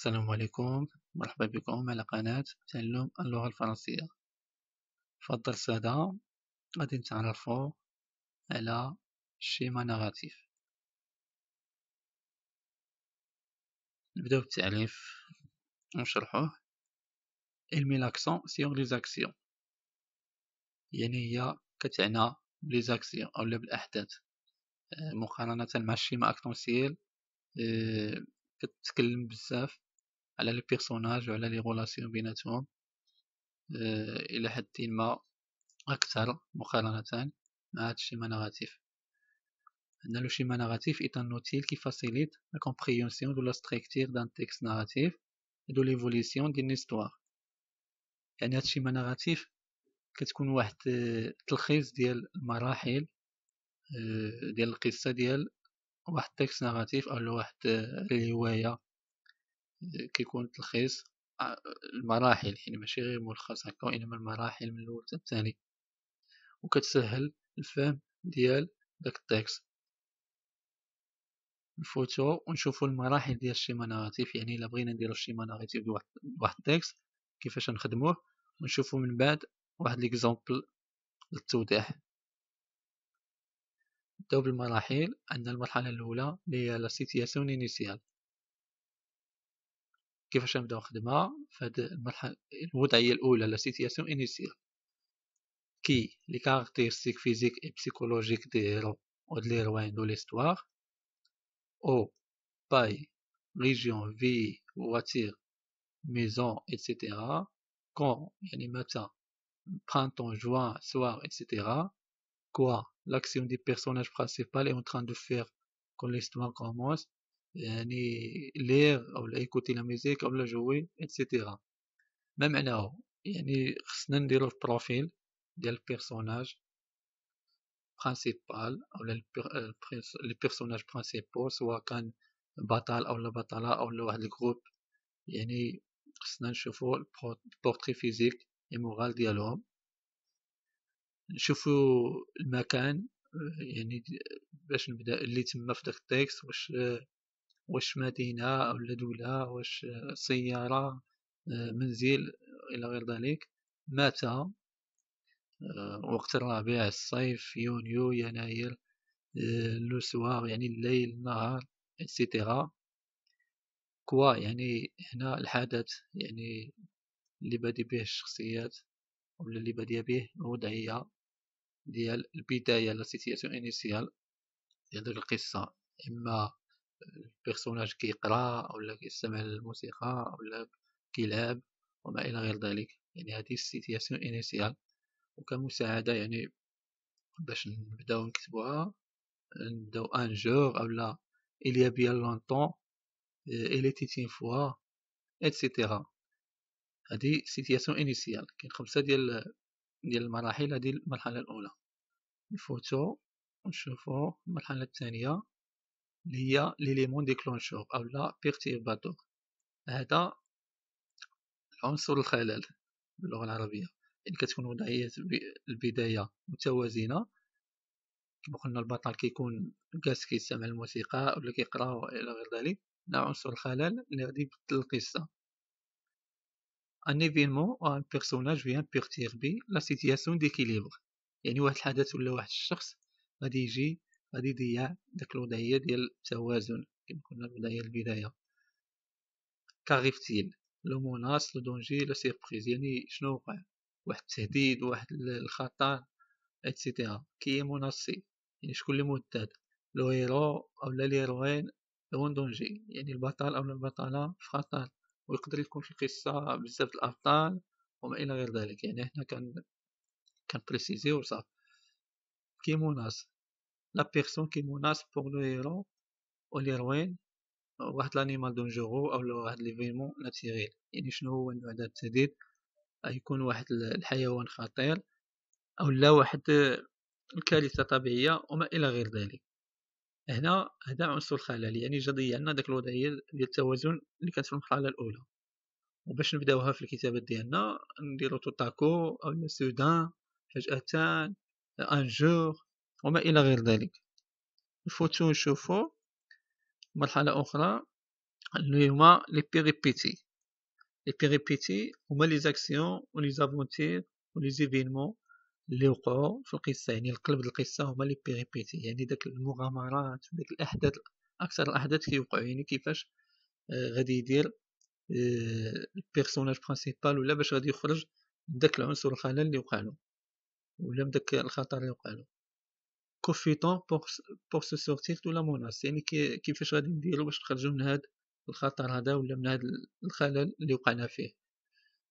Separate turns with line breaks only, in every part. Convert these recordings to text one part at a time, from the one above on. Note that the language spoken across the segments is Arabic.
السلام عليكم، مرحبا بكم على قناة تعلم اللغة الفرنسية. في هاد الدرس هذا غادي نتعرفو على الشيما نغاتيف. نبداو بالتعريف ونشرحوه. إلمي لاكسون سيغ لي زاكسيون، يعني هي كتعنى بلي زاكسيون أولا بالأحداث مقارنة مع الشيما أكتونسييل. كتتكلم بزاف على لي بيرسوناج وعلى لي غولاسيون بيناتهم إلى حد ما أكثر مقارنة مع هاد الشيما نغاتيف. Le schéma narratif est un outil qui facilite la compréhension de la structure d'un texte narratif et de l'évolution d'une histoire. يعني هاد الشيما ناراتيف كتكون واحد التلخيص ديال المراحل ديال القصة ديال واحد تكست ناراتيف أو واحد الرواية. كيكون تلخيص المراحل، يعني ماشي غير ملخص هكا، وإنما المراحل من الأول حتى الثاني، وكتسهل الفهم ديال داك التكست. نفوتو ونشوفو المراحل ديال الشيما ناراتيف، يعني الا بغينا نديرو الشيما ناراتيف بواحد التكست كيفاش نخدموه، ونشوفو من بعد واحد ليكزومبل للتوضيح. نبداو بالمراحل. عندنا المرحلة الأولى اللي هي لا سيتياسيون إنيسيال. كيفاش نبداو نخدمها فهاد المرحلة؟ الوضعية الأولى لا سيتياسيون إنيسيال كي لي كاركتيرستيك فيزيك اي بسيكولوجيك دي هيرو و دو ليروين دو ليستوار او باي ريجيون في voiture maison etc. quand يعني متى printemps juin soir etc. quoi l'action du personnage principal est en train de faire quand l'histoire commence، يعني lire ou écouter la musique ou la jouer etc. ما معناه؟ يعني خصنا نديرو البروفيل ديال البيرسوناج برينسيبال او لي بيرسوناج برينسيبال، سواء كان بطل او لا بطلة او واحد الجروب. يعني خصنا نشوفو البورتري فيزيك اي مورال ديالهم، نشوفو المكان يعني باش نبدا اللي تما في داك التكست، واش مدينة اولا دولة، واش سيارة، منزل الى غير ذلك. متى، وقت الربيع، الصيف، يونيو، يناير، لو سوار يعني الليل، النهار etc. كوا يعني هنا الحدث يعني اللي بادي به الشخصيات ولا اللي بادية به الوضعية ديال البداية لا سيتياسيون انيسيال ديال ديك القصة. اما البيرسوناج كيقرا اولا كيستمع للموسيقى اولا كيلعب وما الى غير ذلك. يعني هذه السيتياسيون انيسيال، وكمساعدة يعني باش نبداو نكتبوها نبداو ان جور اولا il y a bien longtemps il était une fois etc. هذه سيتياسيون انيسيال. كاين 5 ديال المراحل. هذه المرحلة الأولى. نفوتو ونشوفو المرحلة الثانية اللي هي ليليمون ديكلونشور اولا بيرتيرباتور. هذا عنصر الخلل باللغة العربية. يعني كتكون وضعية البداية متوازنة، كما قلنا البطل كيكون جالس كيستمع للموسيقى اولا كيقرا والى غير ذلك. عنصر الخلل اللي غادي يبدل القصة. ان ايفينمون او ان بيرسوناج فيان بيرتيربي لا سيتياسيون ديكيليبر، يعني واحد الحدث ولا واحد الشخص غادي يجي غادي يضيع داك الوضعية ديال التوازن كما قلنا الوضعية البداية. كاريفتيل لو موناس لو دونجي لا سيربريز، يعني شنو وقع، واحد التهديد، واحد الخطر اتسيتيرا. كي مناصي يعني شكون اللي مهدد، لو هيرو اولا ليروين اون دونجي، يعني البطل اولا البطلة في خطر. ويقدر يكون في القصة بزاف الابطال وما الى غير ذلك. يعني هنا كان بريسيزيو صافي. كي مناس لا بيرسون كي مناس بور لو هيرو او ليروين واحد لانيمال دونجورو اولا واحد ليفينمون ناتيريل. يعني شنو هو نوع ديال التهديد؟ يكون واحد الحيوان خطير اولا واحد الكارثة طبيعية وما الى غير ذلك. هنا هذا عنصر الخلل، يعني جا ضيعنا داك الوضعية ديال التوازن اللي كانت في المرحلة الأولى. وباش نبداوها في الكتابة ديالنا نديرو توتاكو أو سودان فجأة ان جور وما الى غير ذلك. نفوتو نشوفو مرحلة أخرى اللي هما لي بيريبيتي. لي بيريبيتي هما لي زاكسيون و لي زافونتير و لي زيفينمون اللي وقعوا في القصة، يعني القلب د القصة هما لي بيريبيتي، يعني داك المغامرات وداك الأحداث، أكثر الأحداث كيوقعوا، يعني كيفاش غادي يدير البيرسوناج برينسيبال ولا باش غادي يخرج من داك العنصر الخلل اللي وقعلو ولا من داك الخطر اللي وقعلو. كوفيتون بور سو سورتير دو لا موناس، يعني كيفاش غادي نديرو باش نخرجو من هاد الخطر هذا ولا من هاد الخلل اللي وقعنا فيه.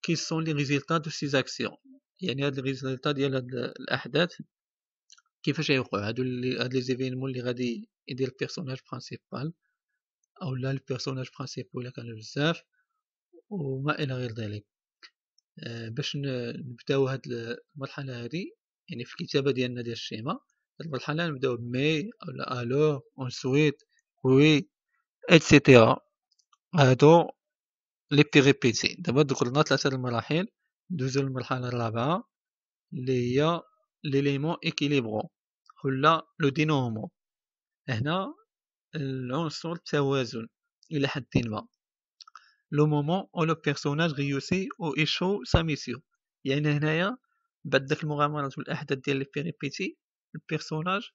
كي سون لي ريزولتا دو سي زاكسيون، يعني هاد الريزولتا ديال هاد الأحداث كيفاش غيوقعوا هاد لي زيفينمون اللي غادي يدير البيرسوناج برينسيبال اولا البيرسوناج برينسيبال الا كانوا بزاف وما الى غير ذلك. باش نبداو هاد المرحله هادي، يعني في الكتابه ديالنا ديال الشيما، هاد المرحله نبداو بمي اولا الو اونسويت وي اتسيتيرا. هادو لي بيريبيتي. دابا ذكرنا 3 المراحل، ندوزو للمرحله الرابعه اللي هي ليليمون ايكيليبرون ولا لو دينومون. هنا العنصر التوازن الى حد ما، لو مومون او لو بيرسوناج ريوسي او ايشو سا ميسيون. يعني هنايا بعد داك المغامرات والاحداث ديال لي بيريبيتي، البيرسوناج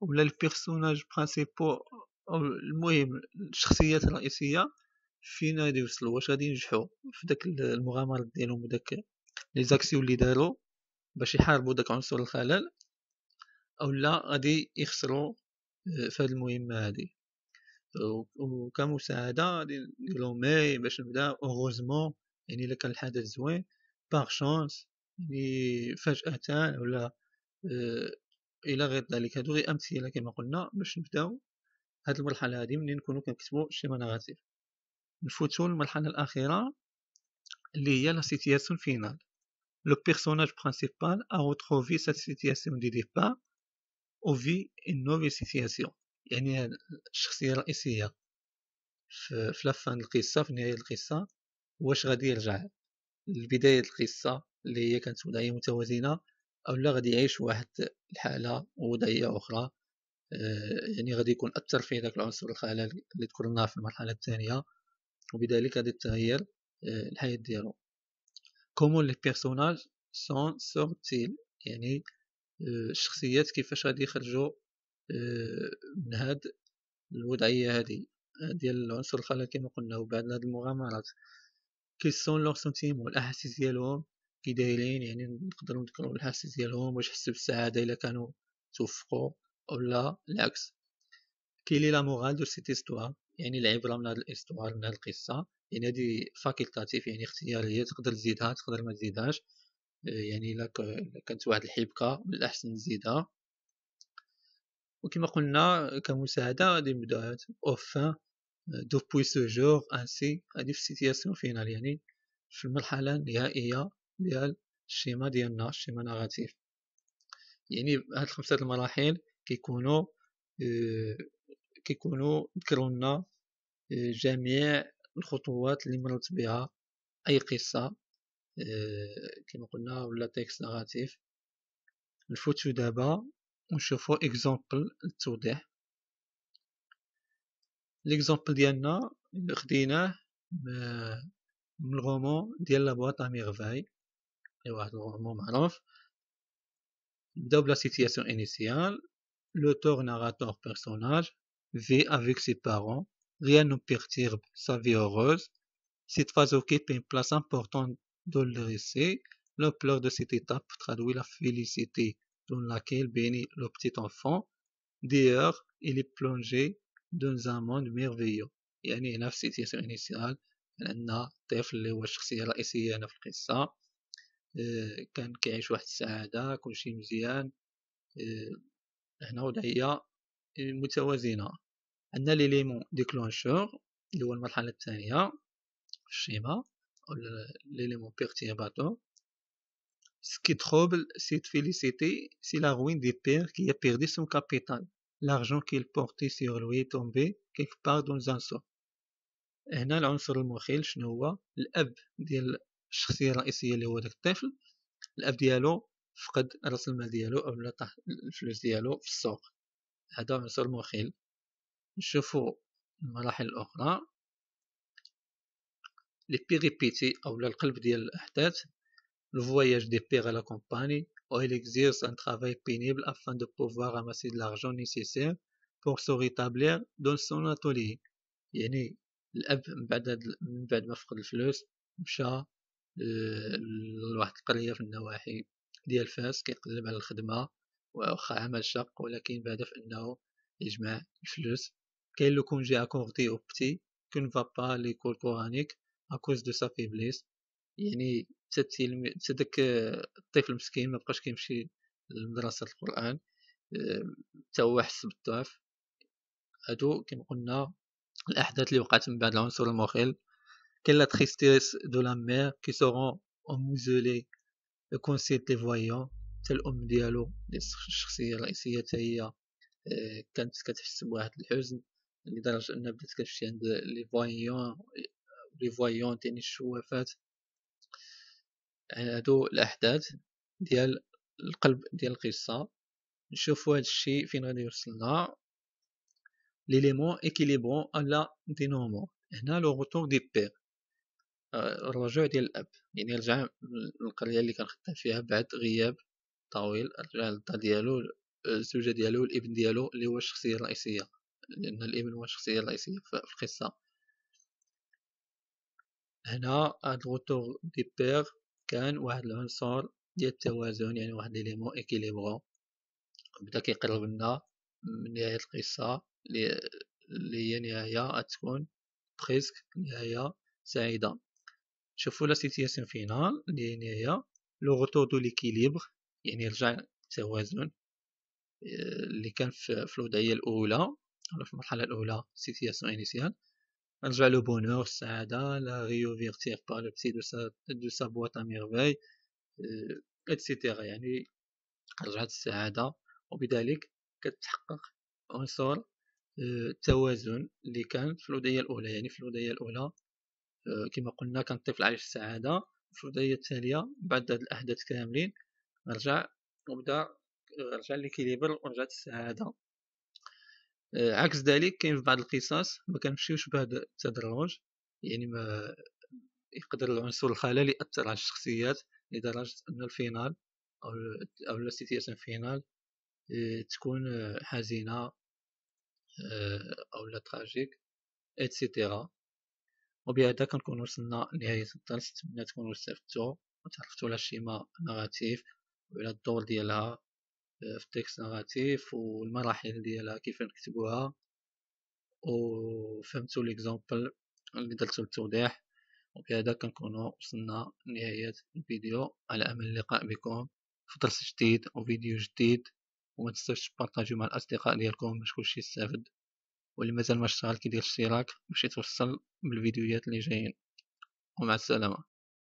ولا البيرسوناج برينسيبو او المهم الشخصيات الرئيسيه فين غادي يوصلوا، واش غادي ينجحوا في داك المغامرات ديالهم وداك لي زاكسيون اللي داروا باش يحاربوا داك عنصر الخلل، اولا غادي يخسروا في هذه المهمه هذه. وكمساعده غادي نديرو مي باش نبدا اوغوزمون، يعني الا كان الحدث زوين، باغ شانس يعني فجأة ولا الى غير ذلك. هادو غير امثله كما قلنا باش نبداو هاد المرحله هادي منين نكونوا كنكتبوا شيما نيجاتيف. نفوتوا للمرحله الاخيره اللي هي لا سيتياسيون فينال. لو بيرسوناج برينسيبال a retrouvé cette situation de départ ou vit une nouvelle situation. يعني الشخصيه الرئيسيه في لافان القصه، في نهايه القصه، واش غادي يرجع لبدايه القصه اللي هي كانت وضعيه متوازنه، او لا غادي يعيش واحد الحاله وضعيه اخرى. يعني غادي يكون اثر فيه ذاك العنصر الخلل اللي ذكرناه في المرحله الثانيه، وبذلك غادي تغير الحياه ديالو. كومون لي بيرسوناج سون سورتيل، يعني الشخصيات كيفاش غادي يخرجوا من هاد الوضعيه هذه ديال العنصر الخلل كما قلنا. وبعد هاد المغامرات كي سون لوغ سونتيمون، الاحاسيس ديالهم كي دايرين، يعني نقدروا نذكروا الاحاسيس ديالهم، واش حسوا بالسعاده الا كانوا توفقوا ولا العكس. كي لي لا مورال دو سيت استوار، يعني العبره من هاد الاستوار، من هاد القصه. يعني هادي فاكولتاتيف، يعني اختياريه، تقدر تزيدها تقدر ما تزيدهاش. يعني الا كانت واحد الحبكه من الاحسن تزيدها. وكما قلنا كمساعده غادي نبداو او فان دوبوي سو جور انسي، هادي في السيتياسيون فينال، يعني في المرحله النهائيه ديال الشيما ديالنا، الشيما ناراتيف. يعني هاد 5 المراحل كيكونوا ذكروا لنا جميع الخطوات اللي مرت بها اي قصه كما قلنا ولا تكست ناراتيف. نفوتو دابا ونشوفو اكزامبل للتوضيح. ليكزامبل ديالنا اللي خديناه من الغومون ديال لا بواط ا ميرفاي، واحد الغومون معروف. نبداو بلا سيتياسيون انيسيال. L'auteur narrateur personnage vit avec ses parents, rien ne perturbe sa vie heureuse. Cette phase occupe une place importante dans le récit. L'ampleur de cette étape traduit la félicité dans laquelle baigne le petit enfant. D'ailleurs, il est plongé dans un monde merveilleux. يعني هنا في السيتياسيون انيسيال عندنا الطفل اللي هو الشخصية الرئيسية هنا في القصة، كان كيعيش واحد السعادة، كلشي مزيان. هنا وضعية متوازنة. عندنا ليليمون ديكلونشور اللي هو المرحلة الثانية في الشيما، ليليمون بيرتيرباتور. Ce qui trouble cette félicité, c'est la ruine du père qui a perdu son capital. L'argent qu'il portait sur lui est tombé quelque part dans un seau. هنا العنصر المخيل شنو هو؟ الأب ديال الشخصية الرئيسية اللي هو داك الطفل، الأب ديالو فقد رأس المال ديالو أو طاح الفلوس ديالو في السوق. هذا عنصر مخيل. نشوفو المراحل الأخرى. لي بيريبيتي أو القلب ديال الأحداث. Le voyage des pères à la campagne, où il exerce un travail pénible afin de pouvoir ramasser de l'argent nécessaire pour se rétablir dans son atelier. يعني الأب من بعد ما فقد الفلوس مشى لواحد القرية في النواحي ديال فاس كيقلب على الخدمة، واخا عمل شاق ولكن بهدف أنه يجمع الفلوس. كاين لو كونجي accordé au petit qui ne va pas à l'école coranique à cause de sa faiblesse. يعني حتى داك الطفل مسكين مبقاش كيمشي لمدرسة القرآن، حتى هو حس بالضعف. هادو كما قلنا الأحداث اللي وقعت من بعد العنصر المخل. كاين لا تريستيس دو لا مير كي سورون اموزولي كونسيت لي فويون. حتى الأم ديالو الشخصية الرئيسية حتى هي كانت كتحس بواحد الحزن لدرجة أنها بدات كتمشي عند لي فويون يعني الشوافات. هادو الأحداث ديال القلب ديال القصة. نشوفو هاد الشيء فين غادي يوصلنا. ليليمون إكيليبرون ألا دينومون. هنا لو غوتور دي بير، الرجوع ديال الأب، يعني رجع للقرية اللي كان خدام فيها بعد غياب طويل. رجع للدار ديالو، الزوجة ديالو، الابن ديالو اللي هو الشخصية الرئيسية، لأن الابن هو الشخصية الرئيسية في القصة. هنا هاد الغوتور دي بير كان واحد العنصر ديال التوازن، يعني واحد ليليمون إكيليبرون. بدا كيقرب لنا من نهاية القصة اللي هي نهاية تكون بريسك نهاية سعيدة. شوفوا لا سيتياسيون فينال اللي هي نهاية لو غوتور دو ليكيليبر، يعني رجع التوازن اللي كان في الوضعية الأولى ولا في المرحلة الأولى سيتياسيون إنيسيال. رجع لو بونور السعادة، لا ريوفيرتير بار لو بتي دو سا بواط ا ميرفاي اتسيتيرا. يعني رجعت السعادة، وبذلك كتحقق عنصر التوازن اللي كان في الوضعية الأولى. يعني في الوضعية الأولى كما قلنا كان الطفل عايش السعادة، في الوضعية التالية بعد هاد الأحداث كاملين رجع ليكيليبر ورجعت السعادة. عكس ذلك كاين في بعض القصص ما كنمشيوش بهذا التدرج، يعني ما يقدر العنصر الخلل يأثر على الشخصيات لدرجة أن الفينال أو لا سيتياسيون فينال تكون حزينة أو لا تراجيك اتسيتيرا. وبهذا كنكون وصلنا لنهاية الدرس. نتمنى تكونوا استفدتوا وتعرفتوا على الشيما ناراتيف وعلى الدور ديالها في التكست ناراتيف والمراحل ديالها كيف نكتبوها، وفهمتوا ليكزامبل اللي درتو للتوضيح. وبهذا كنكونوا وصلنا لنهاية الفيديو، على أمل اللقاء بكم في درس جديد وفيديو جديد. وما تنسوش تبارطاجيو مع الأصدقاء ديالكم باش كلشي يستافد، واللي مازال ما اشترك يدير الاشتراك باش يتوصل بالفيديوهات اللي جايين. ومع السلامة.